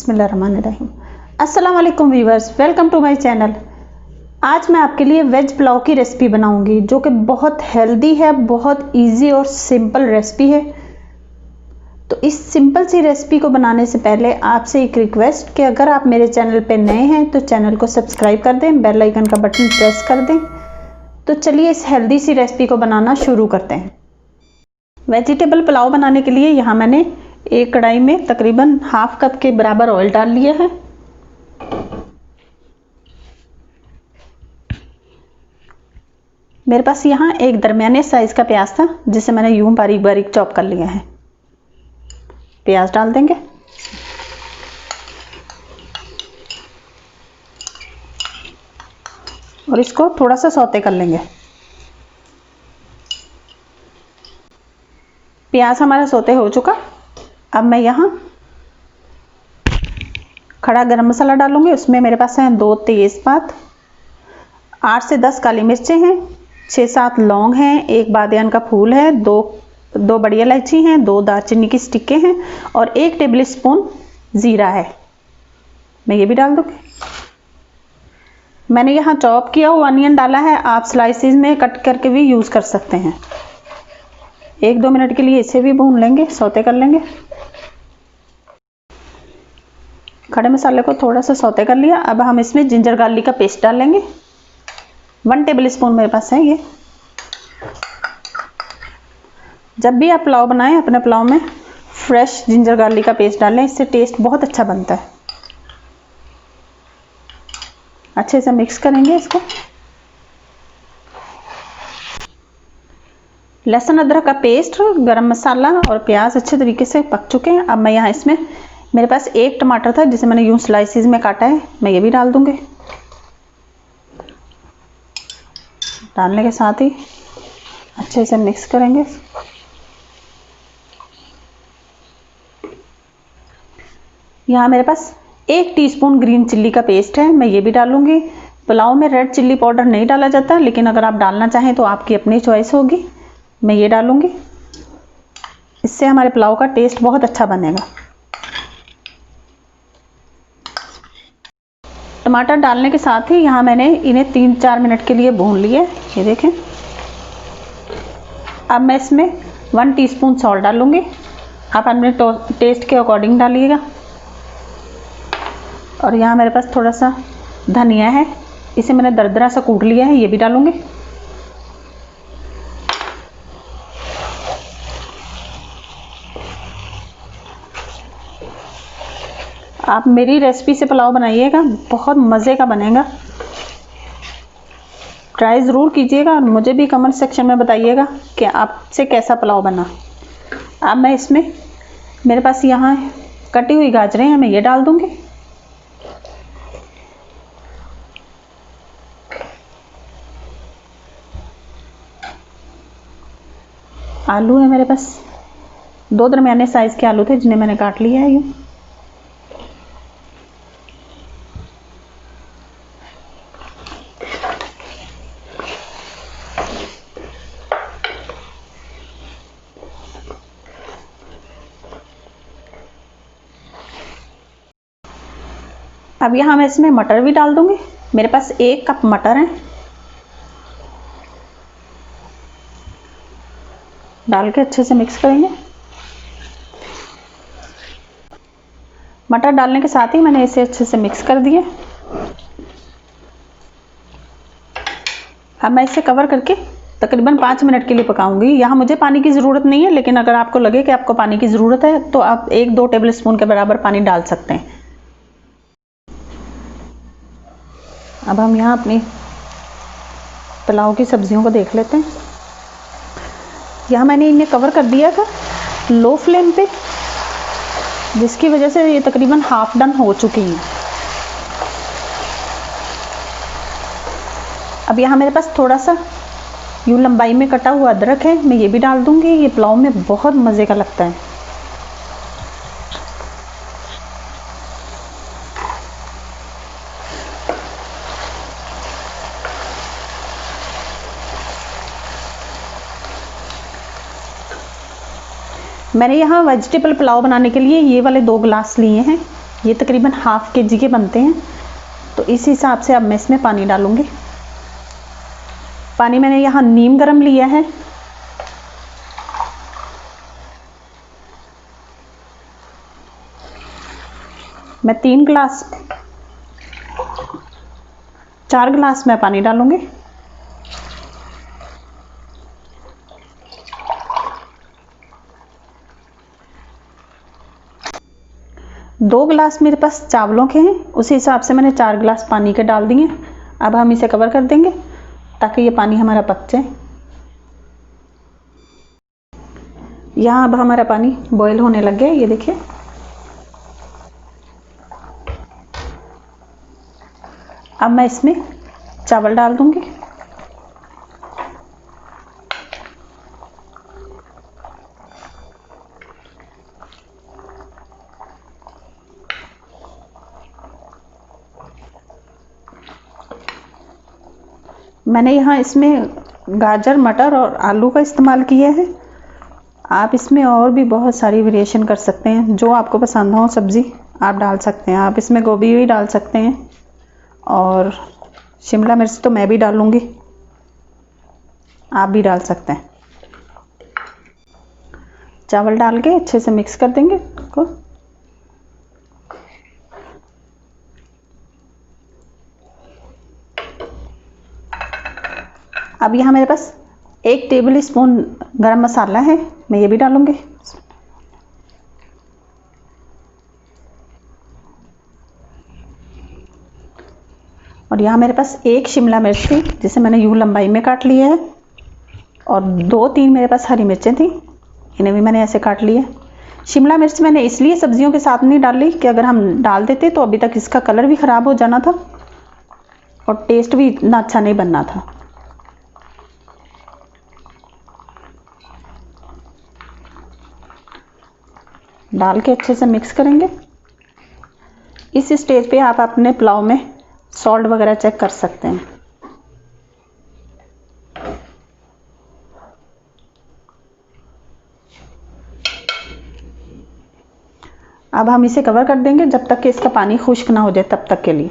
बिस्मिल्लाहिर्रहमानिर्रहीम। अस्सलाम वालेकुम viewers, welcome to my channel. आज मैं आपके लिए वेज पुलाव की रेसिपी बनाऊंगी जो कि बहुत हेल्दी है, बहुत इजी और सिंपल रेसिपी है। तो इस सिंपल सी रेसिपी को बनाने से पहले आपसे एक रिक्वेस्ट कि अगर आप मेरे चैनल पे नए हैं तो चैनल को सब्सक्राइब कर दें, बेल आइकन का बटन प्रेस कर दें। तो चलिए इस हेल्दी सी रेसिपी को बनाना शुरू करते हैं। वेजिटेबल पुलाव बनाने के लिए यहाँ मैंने एक कढ़ाई में तकरीबन हाफ कप के बराबर ऑयल डाल लिया है। मेरे पास यहाँ एक दरमियाने साइज का प्याज था जिसे मैंने यूं बारीक बारीक चॉप कर लिया है। प्याज डाल देंगे और इसको थोड़ा सा सौते कर लेंगे। प्याज हमारा सौते हो चुका। अब मैं यहाँ खड़ा गरम मसाला डालूंगी। उसमें मेरे पास हैं 2 तेज़पात, 8 से 10 काली मिर्चें हैं, 6-7 लौंग हैं, 1 बादियान का फूल है, 2 बड़ी इलायची हैं, 2 दालचीनी की स्टिकें हैं और 1 टेबल स्पून ज़ीरा है। मैं ये भी डाल दूँगी। मैंने यहाँ चॉप किया हुआ अनियन डाला है, आप स्लाइसिस में कट करके भी यूज़ कर सकते हैं। 1-2 मिनट के लिए इसे भी भून लेंगे, सौते कर लेंगे। खड़े मसाले को थोड़ा सा सौते कर लिया। अब हम इसमें जिंजर गार्लिक का पेस्ट डालेंगे। 1 टेबल स्पून मेरे पास है ये। जब भी आप पुलाव बनाएं अपने पुलाव में फ्रेश जिंजर गार्लिक का पेस्ट डालें, इससे टेस्ट बहुत अच्छा बनता है। अच्छे से मिक्स करेंगे इसको। लहसुन अदरक का पेस्ट, गरम मसाला और प्याज अच्छे तरीके से पक चुके हैं। अब मैं यहाँ इसमें मेरे पास 1 टमाटर था जिसे मैंने यूं स्लाइसिस में काटा है, मैं ये भी डाल दूंगी। डालने के साथ ही अच्छे से मिक्स करेंगे। यहाँ मेरे पास 1 टीस्पून ग्रीन चिल्ली का पेस्ट है, मैं ये भी डालूंगी। पुलाव में रेड चिल्ली पाउडर नहीं डाला जाता, लेकिन अगर आप डालना चाहें तो आपकी अपनी चॉइस होगी। मैं ये डालूंगी, इससे हमारे पुलाव का टेस्ट बहुत अच्छा बनेगा। टमाटर डालने के साथ ही यहाँ मैंने इन्हें 3-4 मिनट के लिए भून लिए। ये देखें। अब मैं इसमें 1 टीस्पून सॉल्ट डालूंगी। आप अपने टेस्ट के अकॉर्डिंग डालिएगा। और यहाँ मेरे पास थोड़ा सा धनिया है, इसे मैंने दरदरा सा कूट लिया है, ये भी डालूंगी। आप मेरी रेसिपी से पुलाव बनाइएगा, बहुत मज़े का बनेगा। ट्राई ज़रूर कीजिएगा और मुझे भी कमेंट सेक्शन में बताइएगा कि आपसे कैसा पुलाव बना। अब मैं इसमें मेरे पास यहाँ कटी हुई गाजरें हैं, मैं ये डाल दूँगी। आलू है मेरे पास, 2 दरमियाने साइज़ के आलू थे जिन्हें मैंने काट लिया है यूँ। अब यहाँ मैं इसमें मटर भी डाल दूंगी। मेरे पास 1 कप मटर है। डाल के अच्छे से मिक्स करेंगे। मटर डालने के साथ ही मैंने इसे अच्छे से मिक्स कर दिया। अब मैं इसे कवर करके तकरीबन 5 मिनट के लिए पकाऊंगी। यहाँ मुझे पानी की ज़रूरत नहीं है, लेकिन अगर आपको लगे कि आपको पानी की ज़रूरत है तो आप 1-2 टेबल स्पून के बराबर पानी डाल सकते हैं। अब हम यहाँ अपनी पुलाव की सब्जियों को देख लेते हैं। यहाँ मैंने इन्हें कवर कर दिया था लो फ्लेम पे, जिसकी वजह से ये तकरीबन हाफ डन हो चुकी हैं। अब यहाँ मेरे पास थोड़ा सा यूँ लंबाई में कटा हुआ अदरक है, मैं ये भी डाल दूँगी। ये पुलाव में बहुत मज़े का लगता है। मैंने यहाँ वेजिटेबल पुलाव बनाने के लिए ये वाले 2 गिलास लिए हैं। ये तकरीबन ½ kg के बनते हैं, तो इस हिसाब से अब मैं इसमें पानी डालूंगी। पानी मैंने यहाँ नीम गरम लिया है। मैं 4 गिलास में पानी डालूंगी। दो गिलास मेरे पास चावलों के हैं, उसी हिसाब से मैंने 4 गिलास पानी के डाल दिए। अब हम इसे कवर कर देंगे ताकि ये पानी हमारा पक जाए। यहाँ अब हमारा पानी बॉईल होने लग गया, ये देखिए। अब मैं इसमें चावल डाल दूंगी। मैंने यहाँ इसमें गाजर, मटर और आलू का इस्तेमाल किया है। आप इसमें और भी बहुत सारी वेरिएशन कर सकते हैं, जो आपको पसंद हो सब्ज़ी आप डाल सकते हैं। आप इसमें गोभी भी डाल सकते हैं और शिमला मिर्च तो मैं भी डालूंगी, आप भी डाल सकते हैं। चावल डाल के अच्छे से मिक्स कर देंगे इसको। अब यहाँ मेरे पास 1 टेबल स्पून गरम मसाला है, मैं ये भी डालूंगी। और यहाँ मेरे पास 1 शिमला मिर्च थी, जिसे मैंने यूं लंबाई में काट लिया है, और 2-3 मेरे पास हरी मिर्चें थी, इन्हें भी मैंने ऐसे काट लिया। शिमला मिर्च मैंने इसलिए सब्जियों के साथ नहीं डाली कि अगर हम डाल देते तो अभी तक इसका कलर भी ख़राब हो जाना था और टेस्ट भी इतना अच्छा नहीं बनना था। डाल के अच्छे से मिक्स करेंगे। इस स्टेज पे आप अपने पुलाव में सॉल्ट वगैरह चेक कर सकते हैं। अब हम इसे कवर कर देंगे जब तक कि इसका पानी खुश्क ना हो जाए, तब तक के लिए।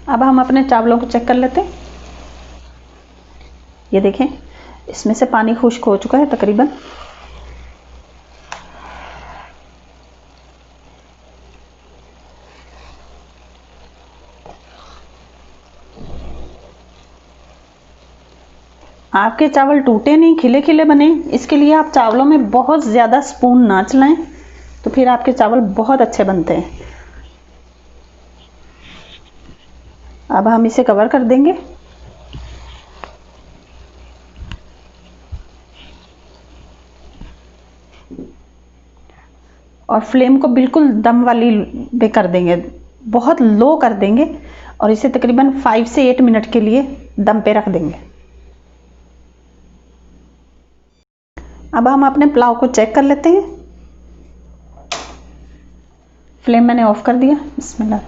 अब हम अपने चावलों को चेक कर लेते हैं। ये देखें, इसमें से पानी खुश्क हो चुका है तकरीबन। आपके चावल टूटे नहीं, खिले खिले बने, इसके लिए आप चावलों में बहुत ज़्यादा स्पून ना चलाएं, तो फिर आपके चावल बहुत अच्छे बनते हैं। अब हम इसे कवर कर देंगे। और फ्लेम को बिल्कुल दम वाली पे कर देंगे, बहुत लो कर देंगे, और इसे तकरीबन 5 से 8 मिनट के लिए दम पे रख देंगे। अब हम अपने पुलाव को चेक कर लेते हैं। फ्लेम मैंने ऑफ कर दिया। बिस्मिल्लाह,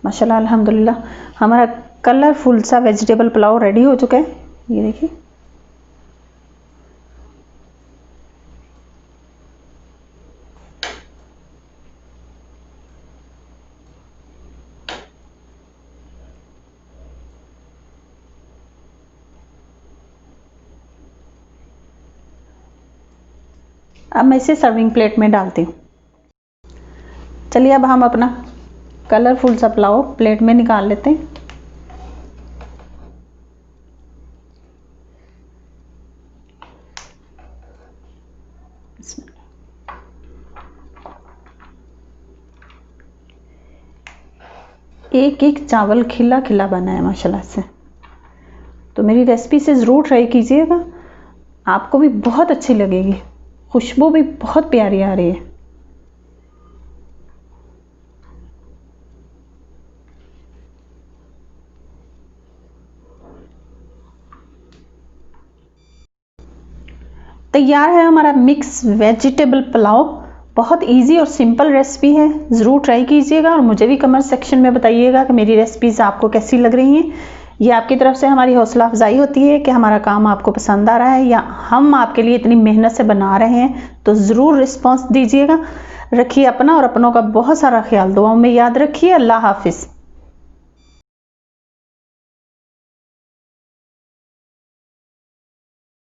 माशाल्लाह, अल्हम्दुलिल्लाह, हमारा कलरफुल सा वेजिटेबल पुलाव रेडी हो चुका है। ये देखिए, अब मैं इसे सर्विंग प्लेट में डालती हूँ। चलिए अब हम अपना कलरफुल सा पुलाव प्लेट में निकाल लेते हैं। एक एक चावल खिला खिला बना है माशाल्लाह से। तो मेरी रेसिपी से ज़रूर ट्राई कीजिएगा, आपको भी बहुत अच्छी लगेगी। खुशबू भी बहुत प्यारी आ रही है। तैयार है हमारा मिक्स वेजिटेबल पुलाव। बहुत इजी और सिंपल रेसिपी है, ज़रूर ट्राई कीजिएगा और मुझे भी कमेंट सेक्शन में बताइएगा कि मेरी रेसिपीज़ आपको कैसी लग रही हैं। ये आपकी तरफ से हमारी हौसला अफजाई होती है कि हमारा काम आपको पसंद आ रहा है या हम आपके लिए इतनी मेहनत से बना रहे हैं। तो ज़रूर रिस्पॉन्स दीजिएगा। रखिए अपना और अपनों का बहुत सारा ख्याल। दुआओं में याद रखिए। अल्लाह हाफिज़।